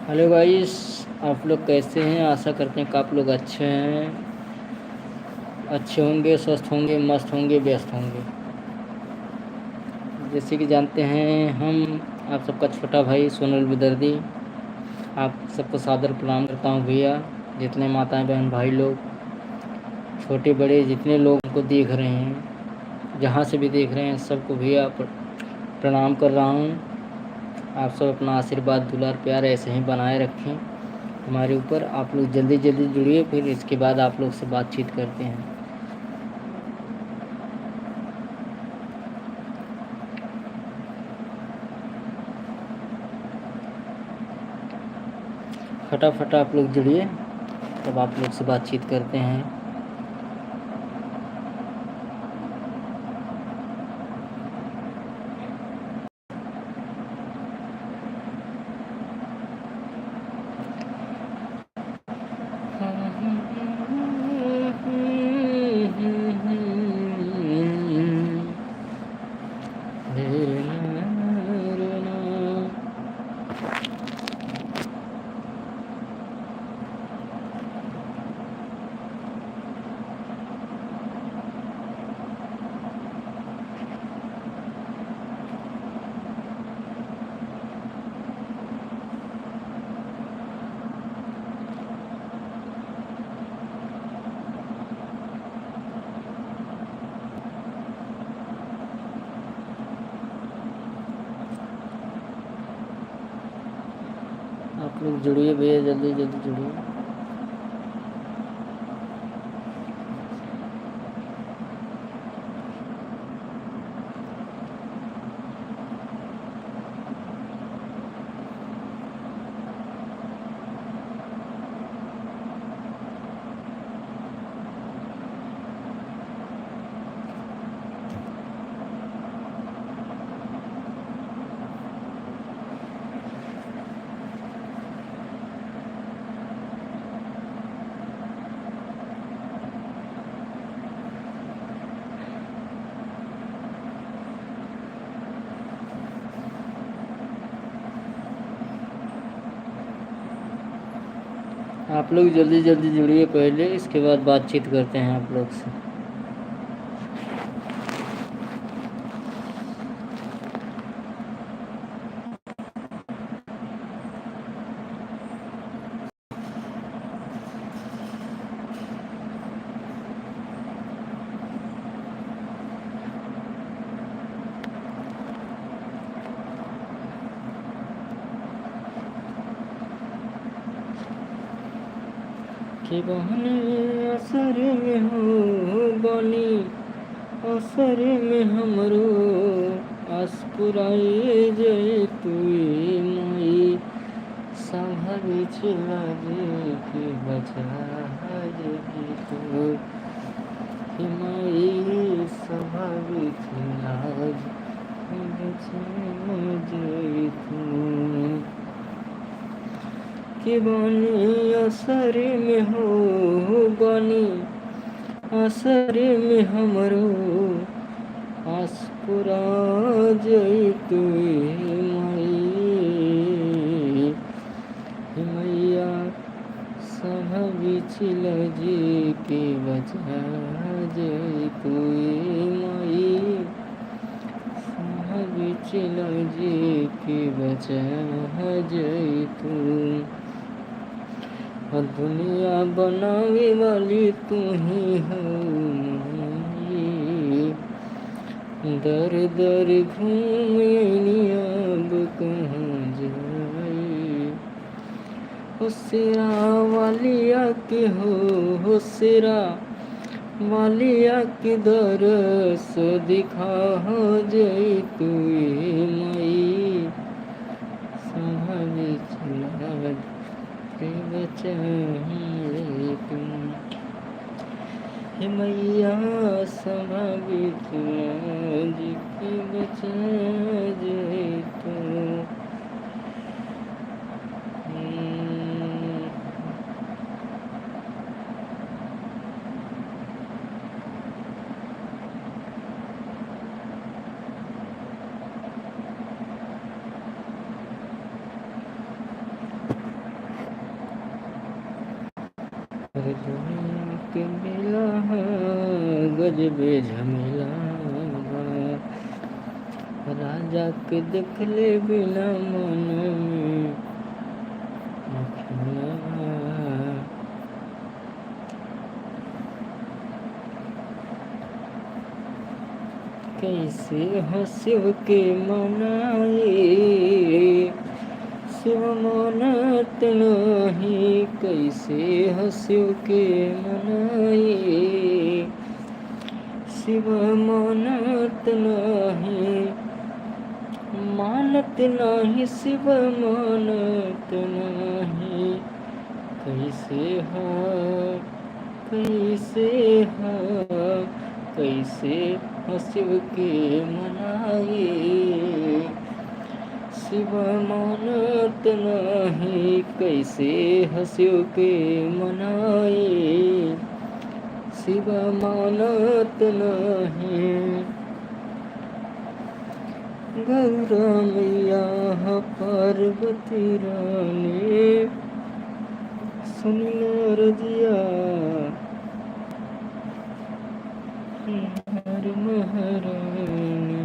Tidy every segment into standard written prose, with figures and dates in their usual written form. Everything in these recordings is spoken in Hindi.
Hello guys. आप लोग कैसे हैं? आशा करते हैं कि आप लोग अच्छे हैं, अच्छे होंगे, स्वस्थ होंगे, मस्त होंगे, व्यस्त होंगे। जैसे कि जानते हैं हम, आप सबका छोटा भाई सोनल बिदर्दी आप सबको सादर प्रणाम करता हूँ भैया। जितने माताएं बहन भाई लोग, छोटे बड़े जितने लोग हमको देख रहे हैं, जहाँ से भी देख रहे हैं, सबको भैया प्रणाम कर रहा हूँ। आप सब अपना आशीर्वाद दुलार प्यार ऐसे ही बनाए रखें हमारे ऊपर। आप लोग जल्दी जल्दी जुड़िए, फिर इसके बाद आप लोग से बातचीत करते हैं। फटाफट आप लोग जुड़िए, तब आप लोग से बातचीत करते हैं। आप लोग जुड़िए भैया, जल्दी जल्दी जुड़िए। आप लोग जल्दी जल्दी जुड़िए पहले, इसके बाद बातचीत करते हैं आप लोग से। कि बहने असर में हो बनी, असर में हमरो आस पुराई जय तुई माई। संभवित लगे कि बचा तू माई, संभवित लाज जय तू। कि बनी असर में हो बनी, असर में हमरो आस पुरा जई तुई माई। मैया सभ बिछल जी के बचा जई तुई माई। सभ बिछल जी के बचा जई तू। दुनिया बनावे वाली तू ही हो माई। दर दर घूमनी अब कहाँ जाई। हो सिरा वालिया के हो सिरा वालिया के दरस दिखा जई तुई माई। संभवित लाज बचा तुम। हे मैया संभवित लाज के बचा जय तू। दुनिया के मेला गजबे झमेला राजा के देखले बिना मन में नखिला। कैसे हो शिव के मनाए शिव मानत नहीं, कैसे हो शिव के मनाए शिव मानत नहीं, मानत नहीं शिव मानत नहीं। कैसे हो कैसे हो कैसे हो शिव के मनाए शिव मानत नहीं, कैसे हो शिव के मनाए शिव मानत नहीं। गौरा मैया पार्वती रानी सुन लो रजिया हर महारानी।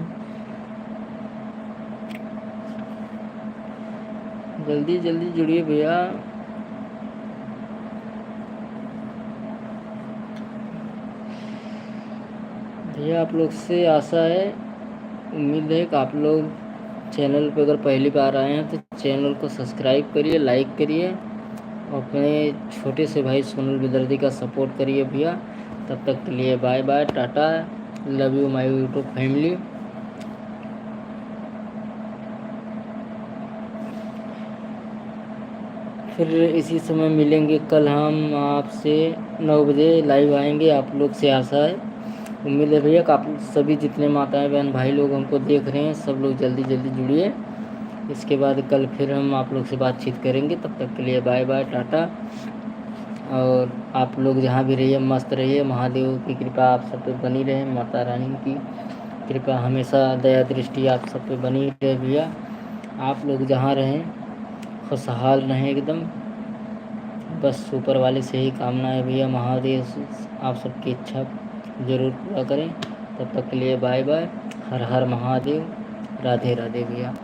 जल्दी जल्दी जुड़िए भैया। भैया आप लोग से आशा है, उम्मीद है कि आप लोग चैनल पर अगर पहली बार आए हैं तो चैनल को सब्सक्राइब करिए, लाइक करिए, अपने छोटे से भाई सोनल बेदर्दी का सपोर्ट करिए भैया। तब तक के लिए bye bye, tata, love you my YouTube family. फिर इसी समय मिलेंगे कल, हम आपसे 9 बजे लाइव आएंगे। आप लोग से आशा है, उम्मीद है भैया कि आप सभी जितने माताएं बहन भाई लोग हमको देख रहे हैं सब लोग जल्दी जल्दी जुड़िए। इसके बाद कल फिर हम आप लोग से बातचीत करेंगे। तब तक के लिए बाय बाय, टाटा। और आप लोग जहाँ भी रहिए मस्त रहिए, महादेव की कृपा आप सब पे बनी रहे, माता रानी की कृपा हमेशा दया दृष्टि आप सब पे बनी रहे भैया। आप लोग जहाँ रहें खुशहाल रहें एकदम, बस ऊपर वाले से ही कामना है भैया। महादेव आप सबकी इच्छा ज़रूर पूरा करें। तब तक के लिए बाय बाय, हर हर महादेव, राधे राधे भैया।